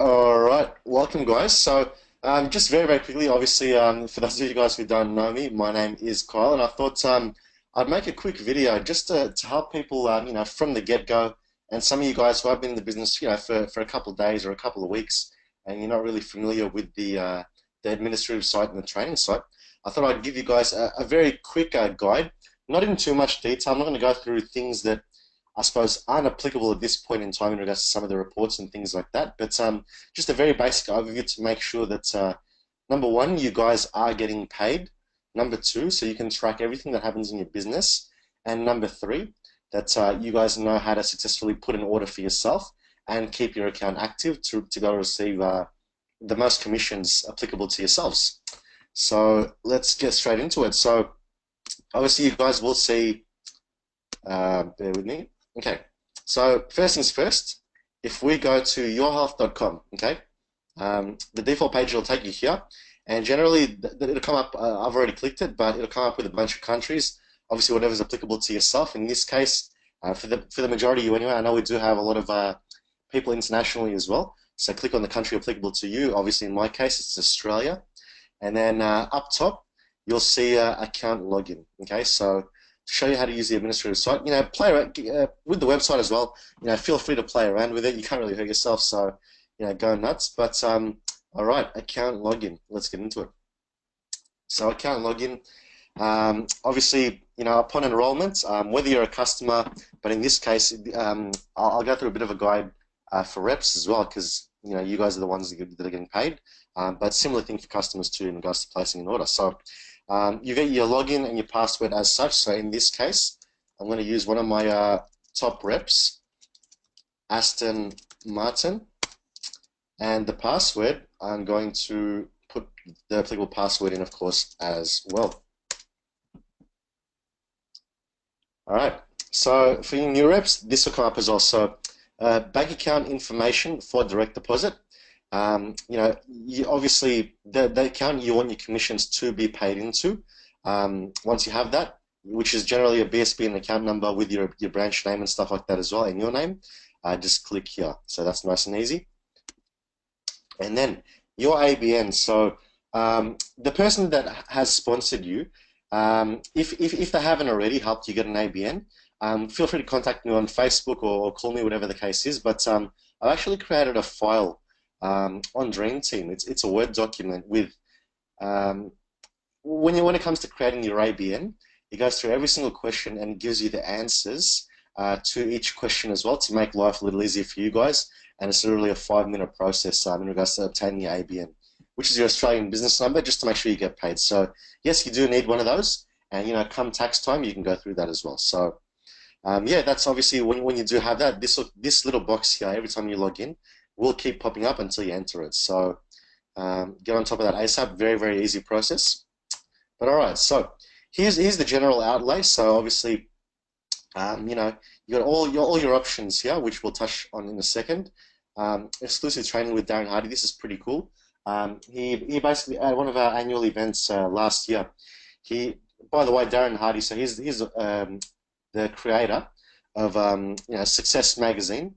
All right, welcome guys. Just very quickly, obviously, for those of you guys who don't know me, my name is Kyle, and I thought I'd make a quick video just to help people, from the get-go. And some of you guys who have been in the business, for a couple of days or a couple of weeks, and you're not really familiar with the administrative side and the training side, I thought I'd give you guys a very quick guide, not in too much detail. I'm not going to go through things that I suppose aren't applicable at this point in time in regards to some of the reports and things like that. But just a very basic overview to make sure that number one, you guys are getting paid. Number two, so you can track everything that happens in your business. And number three, that you guys know how to successfully put an order for yourself and keep your account active to go receive the most commissions applicable to yourselves. So let's get straight into it. So obviously you guys will see, bear with me. Okay, so first things first, if we go to yourhealth.com, okay, the default page will take you here, and generally it'll come up, I've already clicked it, but it'll come up with a bunch of countries, obviously whatever's applicable to yourself. In this case, for the majority of you anyway, I know we do have a lot of people internationally as well, so click on the country applicable to you. Obviously in my case, it's Australia, and then up top, you'll see account login, okay, so to show you how to use the administrative site. Play around with the website as well. Feel free to play around with it. You can't really hurt yourself, so go nuts. But all right, account login. Let's get into it. So account login. Obviously, upon enrollment, whether you're a customer, but in this case, I'll go through a bit of a guide for reps as well, because you guys are the ones that are getting paid. But similar thing for customers too in regards to placing an order. So you get your login and your password as such. So in this case, I'm going to use one of my top reps, Aston Martin, and the password, I'm going to put the applicable password in, of course, as well. All right, so for your new reps, this will come up as well. So bank account information for direct deposit. You obviously the account you want your commissions to be paid into. Once you have that, which is generally a BSB and account number with your branch name and stuff like that as well, and your name, just click here. So that's nice and easy. And then your ABN. So the person that has sponsored you, if they haven't already helped you get an ABN, feel free to contact me on Facebook or call me, whatever the case is. But I've actually created a file on Dream Team. It's a Word document with when it comes to creating your ABN, it goes through every single question and gives you the answers to each question as well to make life a little easier for you guys. And it's literally a 5-minute process in regards to obtaining your ABN, which is your Australian business number, just to make sure you get paid. So yes, you do need one of those, and come tax time, you can go through that as well. So yeah, that's obviously when you do have that, this little box here, every time you log in, will keep popping up until you enter it. So get on top of that ASAP. Very easy process. But all right, so here's the general outlay. So obviously, you got all your options here, which we'll touch on in a second. Exclusive training with Darren Hardy. This is pretty cool. He basically at one of our annual events last year. By the way, Darren Hardy. So he's the creator of Success Magazine.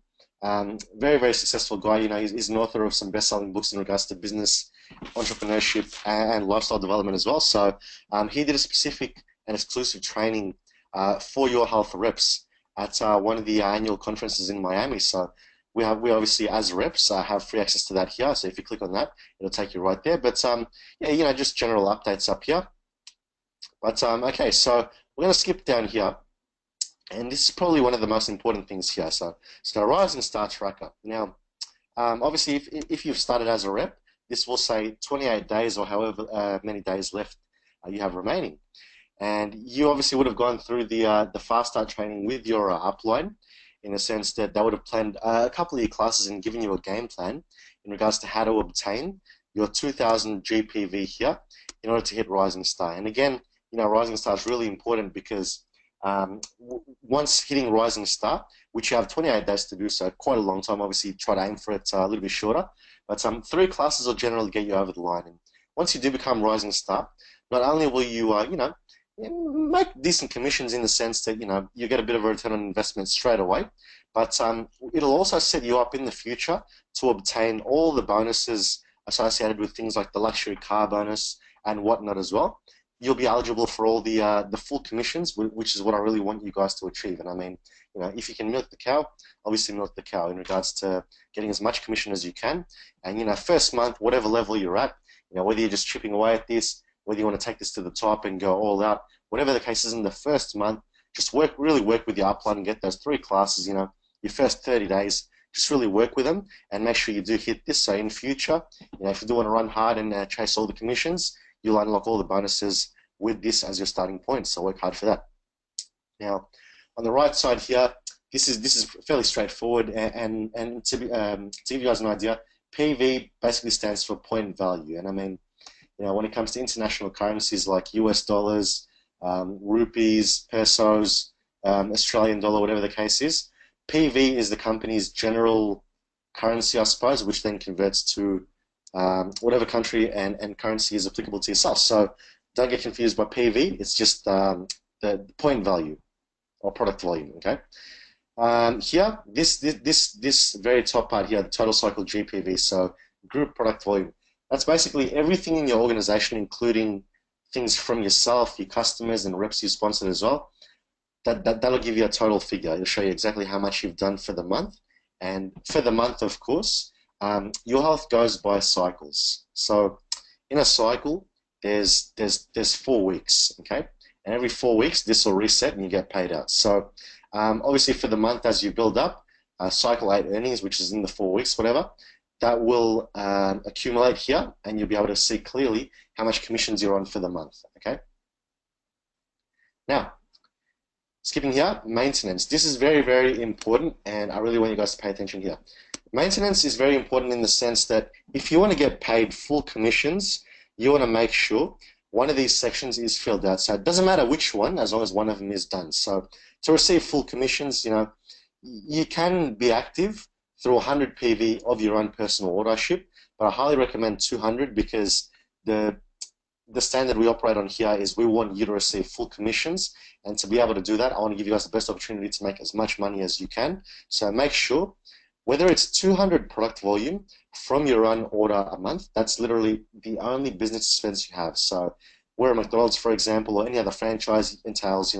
Very successful guy. He's an author of some best-selling books in regards to business, entrepreneurship, and lifestyle development as well. So he did a specific and exclusive training for Your Health reps at one of the annual conferences in Miami. So we obviously, as reps, have free access to that here. So if you click on that, it'll take you right there. But yeah, just general updates up here. But okay, so we're going to skip down here. And this is probably one of the most important things here. So Rising Star Tracker. Now, obviously, if you've started as a rep, this will say 28 days or however many days left you have remaining. And you obviously would have gone through the Fast Start training with your upline, in the sense that they would have planned a couple of your classes and given you a game plan in regards to how to obtain your 2,000 GPV here in order to hit Rising Star. And again, Rising Star is really important because once hitting Rising Star, which you have 28 days to do, so quite a long time, obviously try to aim for it a little bit shorter, but 3 classes will generally get you over the line. And once you do become Rising Star, not only will you, make decent commissions in the sense that you get a bit of a return on investment straight away, but it'll also set you up in the future to obtain all the bonuses associated with things like the luxury car bonus and whatnot as well. You'll be eligible for all the full commissions, which is what I really want you guys to achieve. And I mean, if you can milk the cow, obviously milk the cow in regards to getting as much commission as you can. And first month, whatever level you're at, whether you're just chipping away at this, whether you want to take this to the top and go all out, whatever the case is in the first month, just really work with your upline and get those 3 classes, your first 30 days, just really work with them and make sure you do hit this. So in future, if you do want to run hard and chase all the commissions, you'll unlock all the bonuses with this as your starting point. So work hard for that. Now, on the right side here, this is fairly straightforward, and to give you guys an idea, PV basically stands for point value. And I mean, when it comes to international currencies like US dollars, rupees, pesos, Australian dollar, whatever the case is, PV is the company's general currency, I suppose, which then converts to whatever country and currency is applicable to yourself. So don't get confused by PV. It's just the point value or product volume. Okay. Here, this very top part here, the total cycle GPV, so group product volume. That's basically everything in your organization, including things from yourself, your customers, and reps you sponsored as well. That'll give you a total figure. It'll show you exactly how much you've done for the month. And for the month, of course, your health goes by cycles. So in a cycle, there's 4 weeks, okay? And every 4 weeks, this will reset and you get paid out. So obviously for the month, as you build up, cycle 8 earnings, which is in the 4 weeks, whatever, that will accumulate here, and you'll be able to see clearly how much commissions you're on for the month, okay? Now, skipping here, maintenance. This is very, very important, and I really want you guys to pay attention here. Maintenance is very important in the sense that if you want to get paid full commissions, you want to make sure one of these sections is filled out. So it doesn't matter which one, as long as one of them is done. So to receive full commissions, you can be active through 100 PV of your own personal auto-ship, but I highly recommend 200 because the standard we operate on here is we want you to receive full commissions, and to be able to do that, I want to give you guys the best opportunity to make as much money as you can. So make sure, whether it's 200 product volume from your own order a month, that's literally the only business expense you have. So where a McDonald's, for example, or any other franchise entails,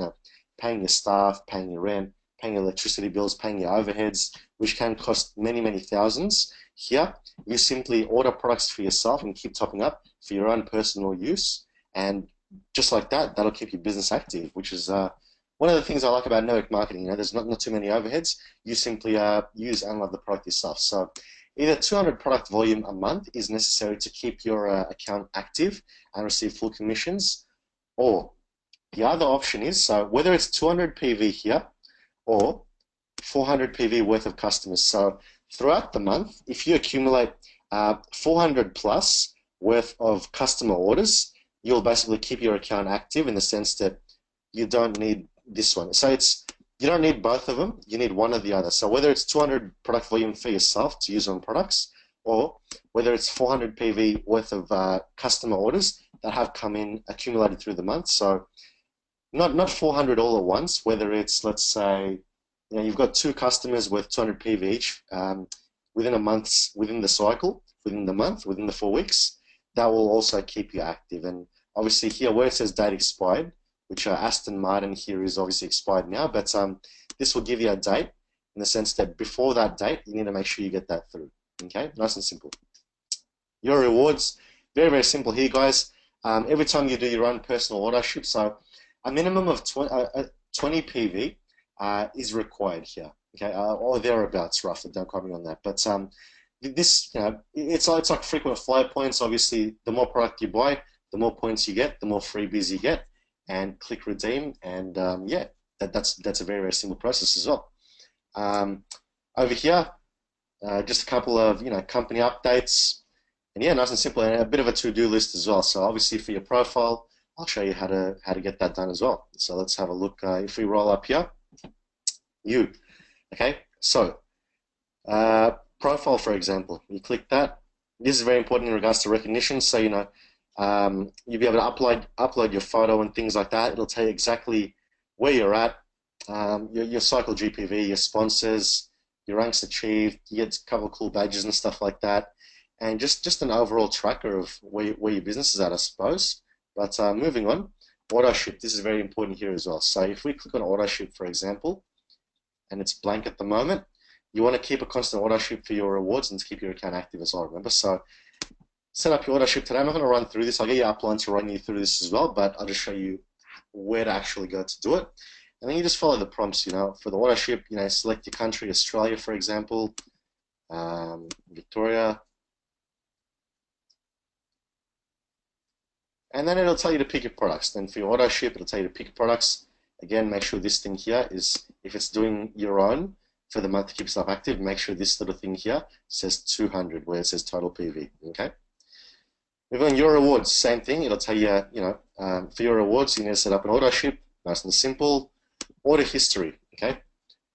paying your staff, paying your rent, paying your electricity bills, paying your overheads, which can cost many, many thousands. Here, you simply order products for yourself and keep topping up for your own personal use. And just like that, that'll keep your business active, which is one of the things I like about network marketing. There's not too many overheads. You simply use and love the product yourself. So either 200 product volume a month is necessary to keep your account active and receive full commissions, or the other option is, so whether it's 200 PV here or 400 PV worth of customers. So throughout the month, if you accumulate 400 plus worth of customer orders, you'll basically keep your account active in the sense that you don't need this one. So you don't need both of them, you need one or the other. So whether it's 200 product volume for yourself to use on products, or whether it's 400 PV worth of customer orders that have come in accumulated through the month. So not 400 all at once, whether it's, let's say, you've got 2 customers worth 200 PV each within the cycle, within the month, within the 4 weeks, that will also keep you active. And obviously here where it says date expired, which Aston Martin here is obviously expired now, but this will give you a date in the sense that before that date, you need to make sure you get that through. Okay, nice and simple. Your rewards, very, very simple here, guys. Every time you do your own personal auto ship, so a minimum of 20 PV is required here, okay, or thereabouts roughly, don't quote me on that. But this, it's like frequent flyer points. Obviously, the more product you buy, the more points you get, the more freebies you get, and click redeem, and yeah, that's a very, very simple process as well. Over here, just a couple of company updates, and yeah, nice and simple, and a bit of a to-do list as well. So obviously for your profile, I'll show you how to get that done as well. So let's have a look. If we roll up here, okay. So profile, for example, you click that. This is very important in regards to recognition. So You'll be able to upload your photo and things like that. It'll tell you exactly where you're at, your cycle GPV, your sponsors, your ranks achieved. You get a couple of cool badges and stuff like that, and just an overall tracker of where your business is at, I suppose. But moving on, auto ship. This is very important here as well. So if we click on auto ship, for example, and it's blank at the moment, you want to keep a constant auto ship for your rewards and to keep your account active as well. Remember, so set up your auto ship today. I'm not going to run through this. I'll get your upline to run you through this as well, but I'll just show you where to actually go to do it. And then you just follow the prompts, for the auto ship, select your country, Australia, for example, Victoria. And then it'll tell you to pick your products. Then for your auto ship, it'll tell you to pick your products. Again, make sure this thing here is, if it's doing your own for the month to keep yourself active, make sure this little thing here says 200 where it says total PV, okay? Moving on, your rewards, same thing. It'll tell you, for your rewards, you need to set up an auto ship, nice and simple. Order history, okay?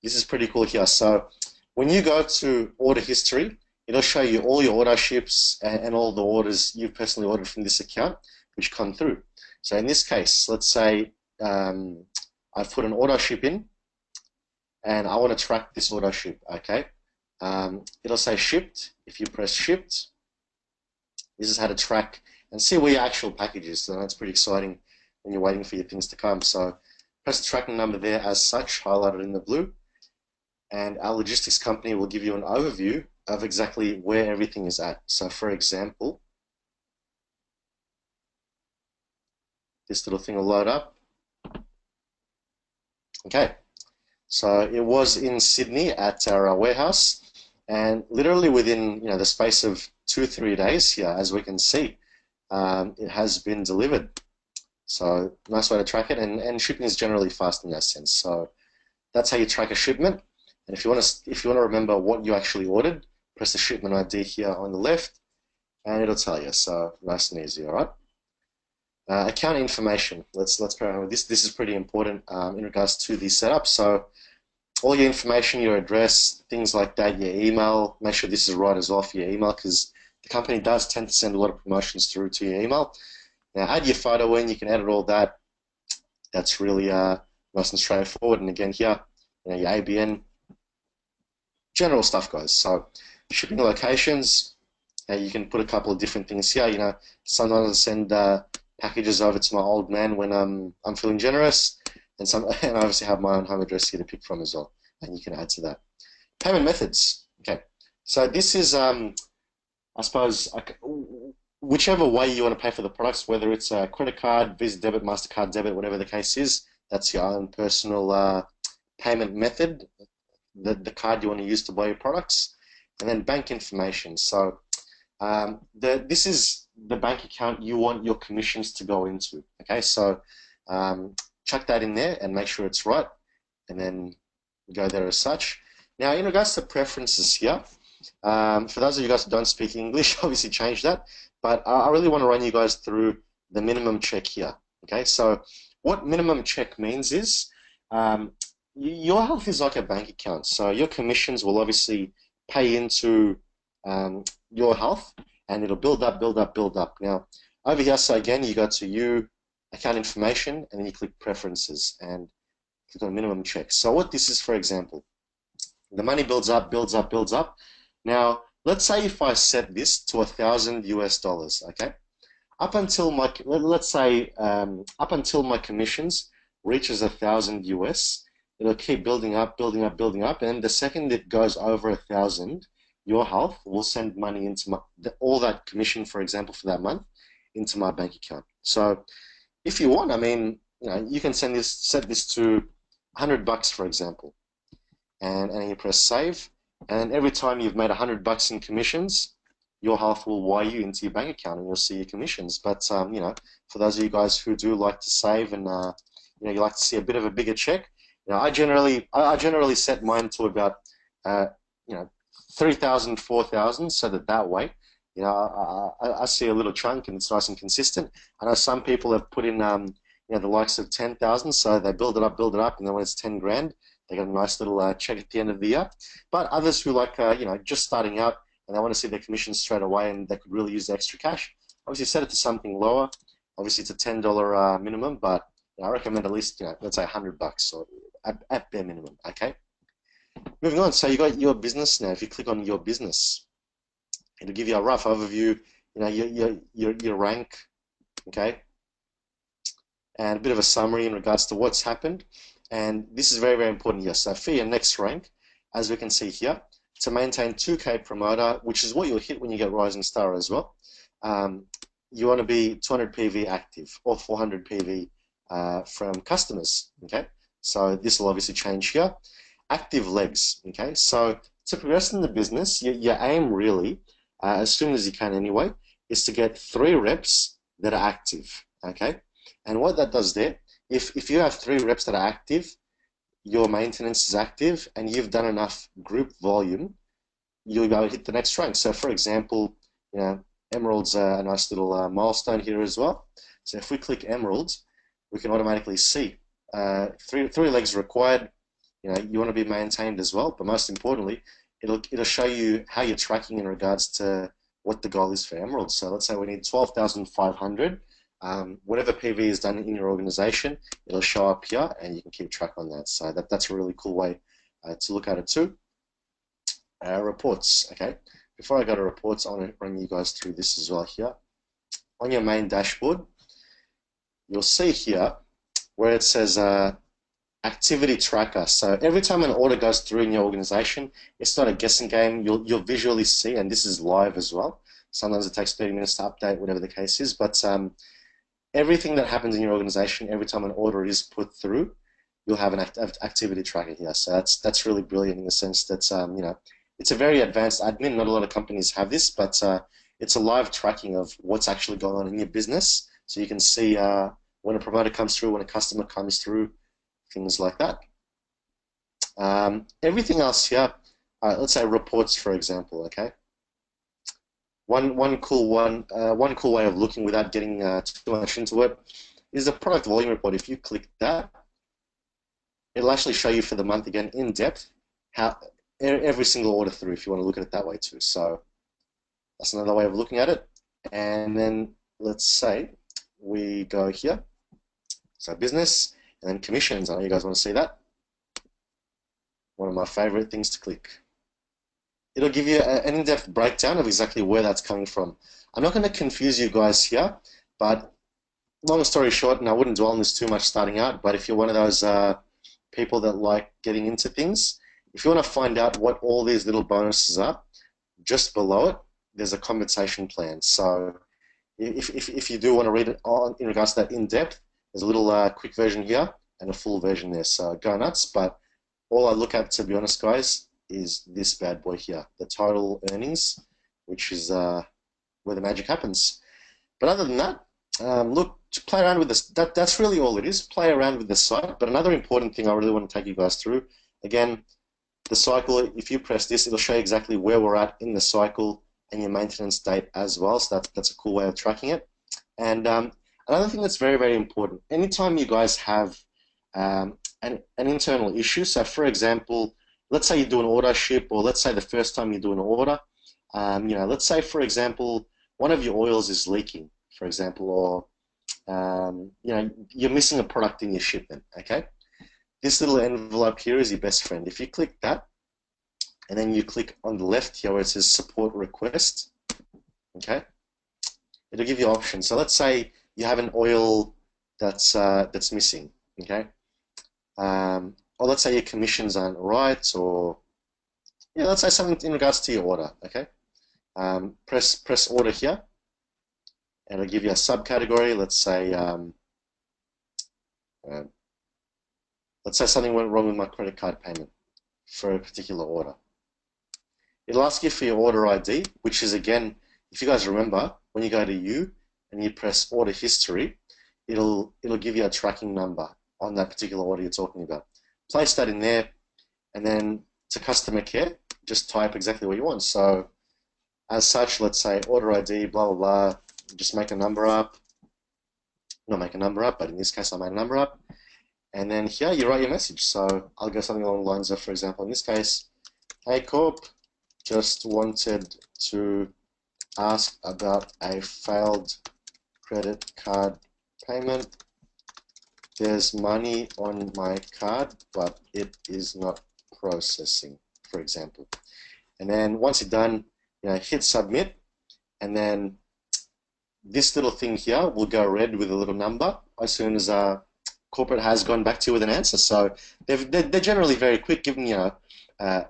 This is pretty cool here. So when you go to order history, it'll show you all your auto ships and all the orders you've personally ordered from this account, which come through. So in this case, let's say I've put an auto ship in, and I want to track this auto ship, okay? It'll say shipped. If you press shipped, this is how to track and see where your actual package is. So that's pretty exciting when you're waiting for your things to come. So press the tracking number there as such, highlighted in the blue, and our logistics company will give you an overview of exactly where everything is at. So for example, this little thing will load up. Okay, so it was in Sydney at our warehouse, and literally within the space of 2 or 3 days here, as we can see, it has been delivered. So nice way to track it, and shipping is generally fast in that sense. So that's how you track a shipment. And if you want to remember what you actually ordered, press the shipment ID here on the left, and it'll tell you. So nice and easy. All right. Account information. Let's play around with this. This is pretty important in regards to the setup. So all your information, your address, things like that, your email. Make sure this is right as well for your email, because the company does tend to send a lot of promotions through to your email. Now add your photo in. You can edit all that. That's really nice and straightforward. And again here, your ABN, general stuff, guys. So shipping locations. You can put a couple of different things here. Sometimes I send packages over to my old man when I'm feeling generous, and I obviously have my own home address here to pick from as well, and you can add to that. Payment methods. Okay, so this is I suppose whichever way you want to pay for the products, whether it's a credit card, Visa debit, MasterCard debit, whatever the case is, that's your own personal payment method, the card you want to use to buy your products, and then bank information. So this is the bank account you want your commissions to go into. Okay, so chuck that in there and make sure it's right, and then go there as such. Now, in regards to preferences here, for those of you guys who don't speak English, obviously change that. But I really want to run you guys through the minimum check here. Okay, so what minimum check means is your health is like a bank account. So your commissions will obviously pay into your health, and it'll build up, build up, build up. Now, over here, so again, you go to you, account information, and then you click preferences and click on minimum check. So what this is, for example, the money builds up, builds up, builds up. Now, let's say if I set this to $1,000 US, okay? Up until my, let's say, up until my commissions reaches $1,000 US, it'll keep building up, building up, building up, and the second it goes over 1,000, your health will send money into all that commission, for example, for that month, into my bank account. So, if you want, I mean, you can set this to $100, for example, and you press save, and every time you've made $100 in commissions, your health will wire you into your bank account, and you'll see your commissions. But for those of you guys who do like to save and you like to see a bit of a bigger check, I generally set mine to about 3,000, 4,000, so that way, I see a little chunk and it's nice and consistent. I know some people have put in, the likes of 10,000, so they build it up, and then when it's 10 grand, they get a nice little check at the end of the year. But others who like, just starting out and they want to see their commissions straight away and they could really use the extra cash, Obviously, set it to something lower. Obviously, it's a $10 minimum, but I recommend at least, let's say $100 or at bare minimum. Okay. Moving on. So you got your business now. If you click on your business, it'll give you a rough overview. Your rank. Okay, and a bit of a summary in regards to what's happened. And this is very, very important here. So for your next rank, as we can see here, to maintain 2K promoter, which is what you'll hit when you get Rising Star as well, you want to be 200 PV active or 400 PV from customers. Okay, so this will obviously change here. Active legs. Okay, so to progress in the business, your aim really, as soon as you can anyway, is to get 3 reps that are active. Okay, and what that does there, if you have 3 reps that are active, your maintenance is active, and you've done enough group volume, you'll be able to hit the next rank. So for example, Emerald's a nice little milestone here as well. So if we click Emerald, we can automatically see three legs required. You want to be maintained as well, but most importantly, it'll show you how you're tracking in regards to what the goal is for Emerald. So let's say we need 12,500. Whatever PV is done in your organization, it'll show up here, and you can keep track on that. So that's a really cool way to look at it too. Reports. Okay. Before I go to reports, I want to run you guys through this as well here. On your main dashboard, you'll see here where it says activity tracker. So every time an order goes through in your organization, it's not a guessing game. You'll visually see, and this is live as well. Sometimes it takes 30 minutes to update, whatever the case is. But everything that happens in your organization, every time an order is put through, you'll have an activity tracker here. So that's really brilliant in the sense that it's a very advanced admin. Not a lot of companies have this, but it's a live tracking of what's actually going on in your business. So you can see when a promoter comes through, when a customer comes through, things like that. Everything else here, let's say reports, for example. Okay. One cool way of looking without getting too much into it is the product volume report. If you click that, it'll actually show you for the month again in depth how every single order through, if you want to look at it that way too. So that's another way of looking at it. And then let's say we go here, so business, and then commissions. I know you guys want to see that. One of my favorite things to click. It'll give you an in-depth breakdown of exactly where that's coming from. I'm not going to confuse you guys here, but long story short, and I wouldn't dwell on this too much starting out, but if you're one of those people that like getting into things, if you want to find out what all these little bonuses are, just below it, there's a compensation plan. So if you do want to read it on in regards to that in depth, there's a little quick version here and a full version there. So go nuts. But all I look at, to be honest, guys, is this bad boy here, the total earnings, which is where the magic happens. But other than that, look, play around with this. That's really all it is. Play around with the site. But another important thing I really want to take you guys through, again, the cycle, if you press this, it'll show you exactly where we're at in the cycle and your maintenance date as well. So that's a cool way of tracking it. And another thing that's very, very important, anytime you guys have an internal issue, so for example, let's say you do an order ship, or let's say the first time you do an order, let's say, for example, one of your oils is leaking, for example, or you're missing a product in your shipment, okay? This little envelope here is your best friend. If you click that, and then you click on the left here where it says support request, okay, it'll give you options. So let's say you have an oil that's missing, okay, or let's say your commissions aren't right, or let's say something in regards to your order, okay. Press order here, and it'll give you a subcategory. Let's say something went wrong with my credit card payment for a particular order. It'll ask you for your order ID, which is, again, if you guys remember, when you go to you and you press order history, it'll give you a tracking number on that particular order you're talking about. Place that in there, and then to customer care, just type exactly what you want. So as such, let's say order ID, blah, blah, blah, just make a number up. Not make a number up, but in this case I made a number up. And then here you write your message. So I'll go something along the lines of, for example, in this case, hey Corp, just wanted to ask about a failed credit card payment. There's money on my card, but it is not processing, for example. And then once you're done, hit submit, and then this little thing here will go red with a little number as soon as corporate has gone back to you with an answer. So they're generally very quick, give them,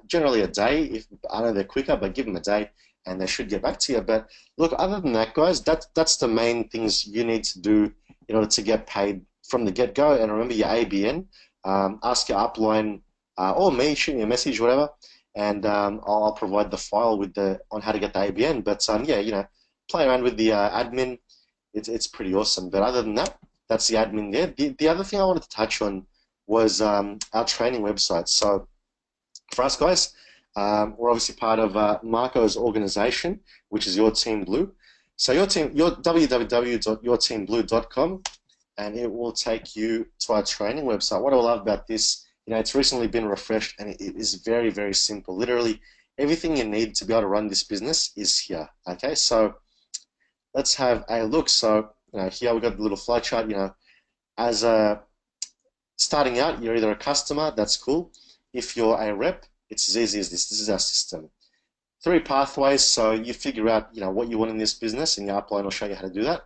generally a day. If I know they're quicker, but give them a day and they should get back to you. But look, other than that, guys, that's the main things you need to do in order to get paid from the get-go. And remember your ABN, ask your upline or me, shoot me a message, whatever, and I'll provide the file with on how to get the ABN. But yeah, play around with the admin. It's pretty awesome. But other than that, that's the admin there. The other thing I wanted to touch on was our training website. So for us guys, we're obviously part of Marco's organization, which is Your Team Blue. So your www.yourteamblue.com, and it will take you to our training website. What I love about this, it's recently been refreshed, and it is very, very simple. Literally, everything you need to be able to run this business is here. Okay, so let's have a look. So here we've got the little flow chart. As starting out, you're either a customer, that's cool. If you're a rep, it's as easy as this. This is our system. 3 pathways, so you figure out what you want in this business, and your upline will show you how to do that.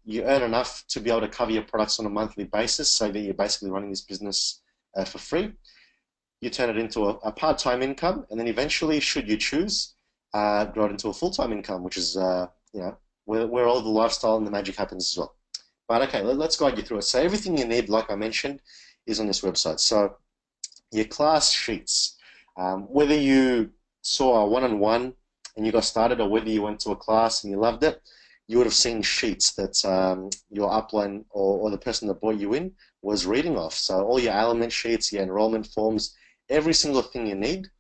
You earn enough to be able to cover your products on a monthly basis, so that you're basically running this business for free. You turn it into a part-time income, and then eventually, should you choose, grow it into a full-time income, which is where all the lifestyle and the magic happens as well. But okay, let's guide you through it. So everything you need, like I mentioned, is on this website. So your class sheets, whether you saw a one-on-one and you got started, or whether you went to a class and you loved it, you would have seen sheets that your upline or the person that brought you in was reading off. So all your element sheets, your enrollment forms, every single thing you need,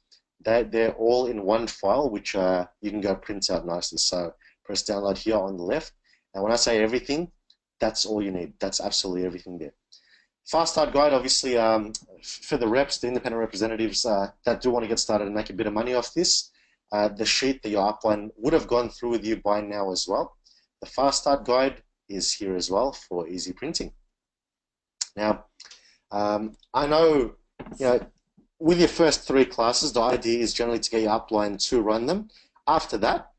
they're all in one file, which you can go print out nicely. So press download here on the left. And when I say everything, that's all you need. That's absolutely everything there. Fast Start Guide, obviously, for the reps, the independent representatives that do want to get started and make a bit of money off this, the sheet that your upline would have gone through with you by now as well. The Fast Start Guide is here as well for easy printing. Now, I know, with your first 3 classes, the idea is generally to get your upline to run them. After that,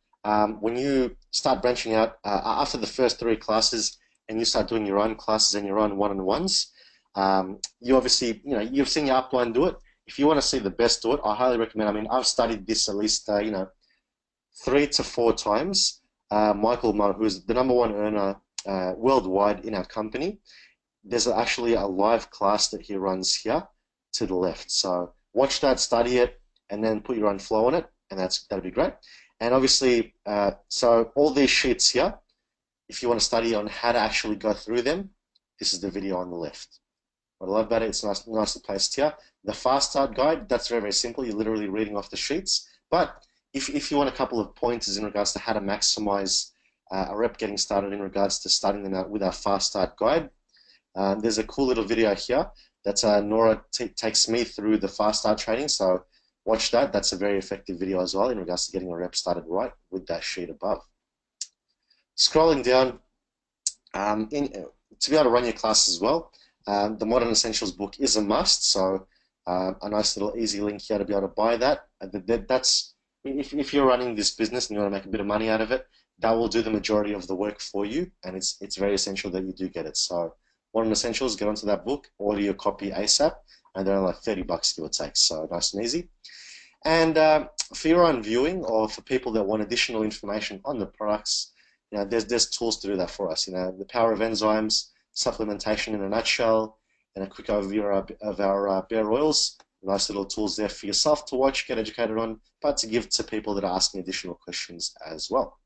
when you start branching out, after the first 3 classes, and you start doing your own classes and your own one-on-ones, you obviously, you've seen your upline do it. If you want to see the best do it, I highly recommend. I mean, I've studied this at least, 3 to 4 times. Michael Moe, who is the #1 earner worldwide in our company, there's actually a live class that he runs here to the left. So watch that, study it, and then put your own flow on it, and that'd be great. And obviously, so all these sheets here, if you want to study on how to actually go through them, this is the video on the left. What I love about it, it's nicely placed here. The Fast Start Guide, that's very, very simple. You're literally reading off the sheets. But if you want a couple of pointers in regards to how to maximize a rep getting started in regards to starting them out with our Fast Start Guide, there's a cool little video here that Nora takes me through the Fast Start training. So watch that. That's a very effective video as well in regards to getting a rep started right with that sheet above. Scrolling down, to be able to run your class as well, the Modern Essentials book is a must, so a nice little easy link here to be able to buy that. That's if you're running this business and you want to make a bit of money out of it, that will do the majority of the work for you, and it's very essential that you do get it. So Modern Essentials, get onto that book, order your copy ASAP, and they're like $30 give or take, so nice and easy. And for your own viewing, or for people that want additional information on the products, there's tools to do that for us. The power of enzymes, supplementation in a nutshell, and a quick overview of our Bare Oils. Nice little tools there for yourself to watch, get educated on, but to give to people that are asking additional questions as well.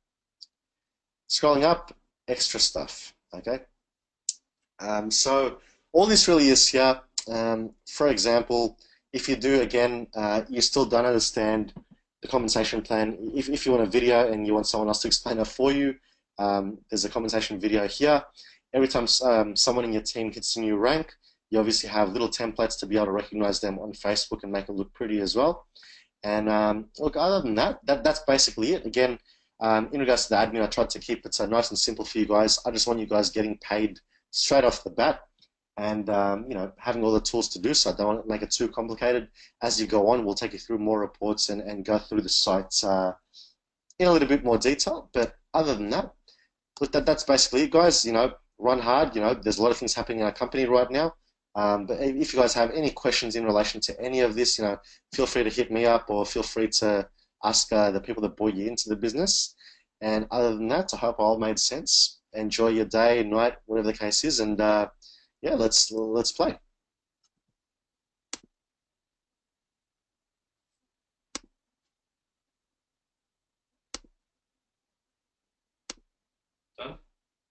Scrolling up, extra stuff. Okay. So all this really is here. For example, if you do, again, you still don't understand the compensation plan, if you want a video and you want someone else to explain it for you, there's a compensation video here. Every time someone in your team hits a new rank, you obviously have little templates to be able to recognize them on Facebook and make it look pretty as well. And look, other than that, that's basically it. Again, In regards to the admin, I tried to keep it nice and simple for you guys. I just want you guys getting paid straight off the bat, and having all the tools to do so. I don't want to make it too complicated. As you go on, we'll take you through more reports and go through the sites in a little bit more detail. But other than that, look, that's basically it, guys. Run hard. There's a lot of things happening in our company right now. But if you guys have any questions in relation to any of this, feel free to hit me up or feel free to ask the people that brought you into the business. And other than that, I hope all made sense. Enjoy your day, night, whatever the case is, and yeah, let's play.